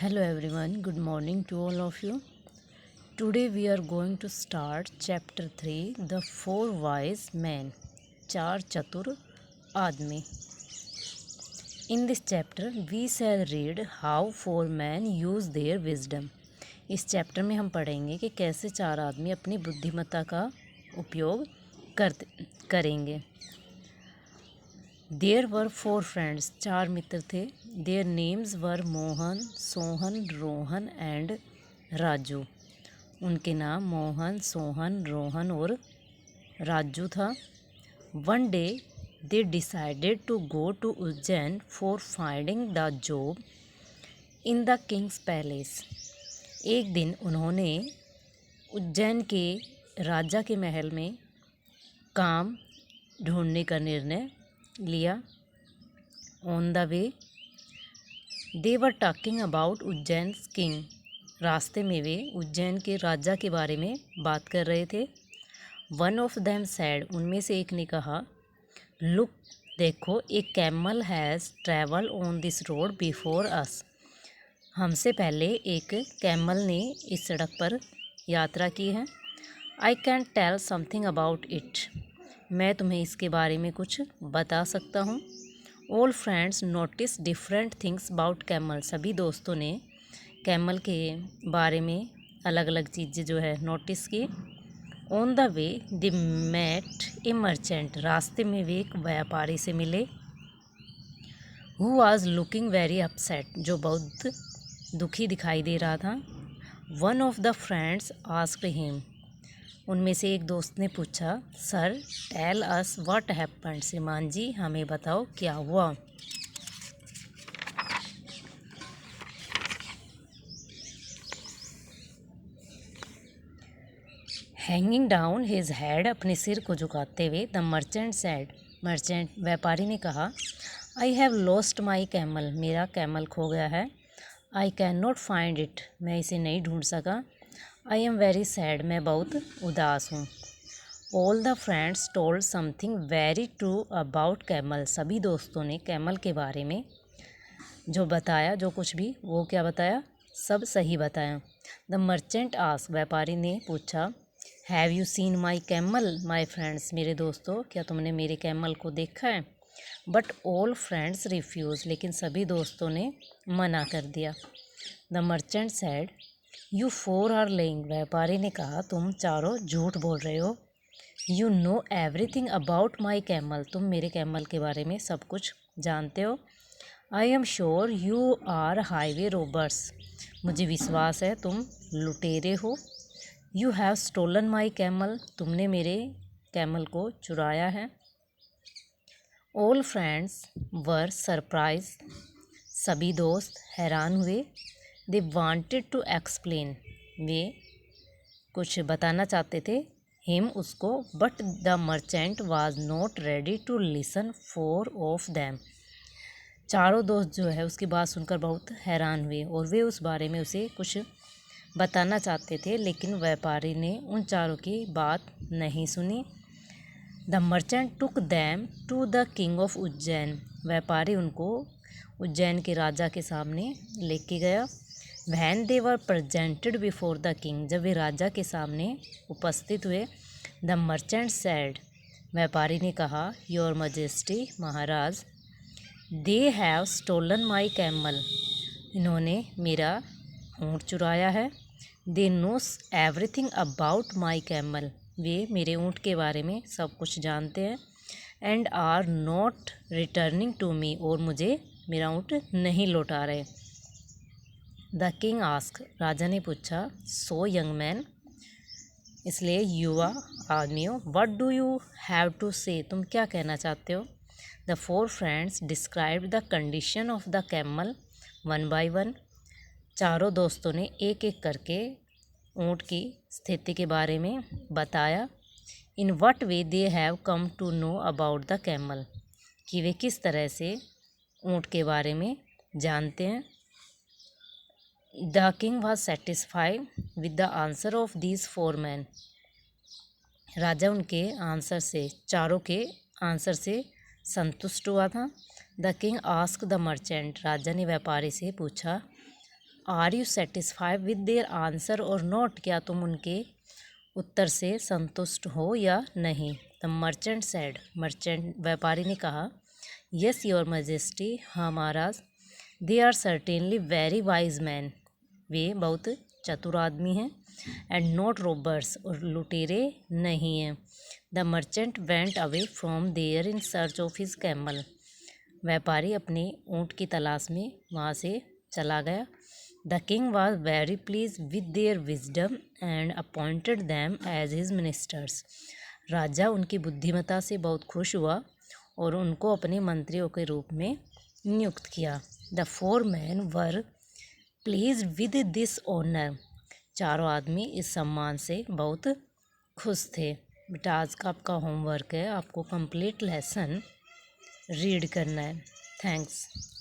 Hello everyone, good morning to all of you. Today we are going to start chapter 3 The Four Wise Men. चार चतुर आदमी. In this chapter we shall read how four men use their wisdom. इस chapter में हम पढ़ेंगे कि कैसे चार आदमी अपनी बुद्धिमत्ता का उपयोग करेंगे. There were four friends, चार मित्र थे. Their names were Mohan, Sohan, Rohan and Raju. उनके नाम मोहन, सोहन, रोहन और राजू था. One day they decided to go to Ujjain for finding the job in the king's palace. एक दिन उन्होंने उज्जैन के राजा के महल में काम ढूंढने का निर्णय लिया. On the way they were talking about Ujjain king. रास्ते में वे उज्जैन के राजा के बारे में बात कर रहे थे. वन ऑफ देम सैड, उनमें से एक ने कहा, लुक, देखो, a camel has travel on this road before us. हमसे पहले एक कैमल ने इस सड़क पर यात्रा की है. I can tell something about it. मैं तुम्हें इसके बारे में कुछ बता सकता हूँ. All friends notice different things about camel. सभी दोस्तों ने कैमल के बारे में अलग अलग चीज़ें जो है नोटिस की. On the way they met a merchant. रास्ते में वे एक व्यापारी से मिले. Who was looking very upset. जो बहुत दुखी दिखाई दे रहा था. One of the friends asked him. उनमें से एक दोस्त ने पूछा, sir tell us what happened. श्रीमान जी, हमें बताओ क्या हुआ. Hanging down his head. अपने सिर को झुकाते हुए द मर्चेंट सैड. व्यापारी ने कहा, I have lost my camel. मेरा कैमल खो गया है. I can not find it. मैं इसे नहीं ढूंढ सका. I am very sad. मैं बहुत उदास हूँ. All the friends told something very true about camel. सभी दोस्तों ने कैमल के बारे में जो बताया, जो कुछ भी, वो क्या बताया, सब सही बताया. The merchant ask. व्यापारी ने पूछा, have you seen my camel my friends. मेरे दोस्तों, क्या तुमने मेरे कैमल को देखा है. But all friends refuse. लेकिन सभी दोस्तों ने मना कर दिया. The merchant said, you four are lying. व्यापारी ने कहा, तुम चारों झूठ बोल रहे हो. You know everything about my camel. तुम मेरे कैमल के बारे में सब कुछ जानते हो. I am sure you are highway robbers. मुझे विश्वास है तुम लुटेरे हो. You have stolen my camel. तुमने मेरे कैमल को चुराया है. All friends were surprise. सभी दोस्त हैरान हुए. They wanted to explain. वे कुछ बताना चाहते थे हिम, उसको. But the merchant was not ready to listen four of them. चारों दोस्त जो है उसकी बात सुनकर बहुत हैरान हुए और वे उस बारे में उसे कुछ बताना चाहते थे, लेकिन व्यापारी ने उन चारों की बात नहीं सुनी. The merchant took them to the king of Ujjain. व्यापारी उनको उज्जैन के राजा के सामने लेके गया. When they were presented before the king. जब वे राजा के सामने उपस्थित हुए. The merchant said. व्यापारी ने कहा, योर मजेस्टी, महाराज, they have stolen my camel. इन्होंने मेरा ऊँट चुराया है. They knows everything about my camel. वे मेरे ऊँट के बारे में सब कुछ जानते हैं. And are not returning to me. और मुझे मेरा ऊँट नहीं लौटा रहे. The king ask. राजा ने पूछा, सो यंग मैन, इसलिए युवा आदमियों, what do you have to say. तुम क्या कहना चाहते हो. The four friends described the condition of the camel one by one. चारों दोस्तों ने एक एक करके ऊँट की स्थिति के बारे में बताया. In what way they have come to know about the camel. कि वे किस तरह से ऊँट के बारे में जानते हैं. The king was satisfied with the answer of these four man. राजा उनके आंसर से, चारों के आंसर से संतुष्ट हुआ था. The king ask the merchant. राजा ने व्यापारी से पूछा, are you satisfied with their answer or not, क्या तुम उनके उत्तर से संतुष्ट हो या नहीं। द मर्चेंट सेड, मर्चेंट व्यापारी ने कहा, यस योर मैजेस्टी, हाँ महाराज। They are certainly very wise man, वे बहुत चतुर आदमी हैं। एंड नॉट रोबर्स, और लुटेरे नहीं हैं। The merchant went away from there in search of his camel, व्यापारी अपने ऊँट की तलाश में वहाँ से चला गया। The king was very please with their wisdom and appointed them as his ministers, राजा उनकी बुद्धिमत्ता से बहुत खुश हुआ और उनको अपने मंत्रियों के रूप में नियुक्त किया। The 4 men were pleased with this honour, चारों आदमी इस सम्मान से बहुत खुश थे। बेटा आज का आपका होमवर्क है, आपको कंप्लीट लेसन रीड करना है। थैंक्स।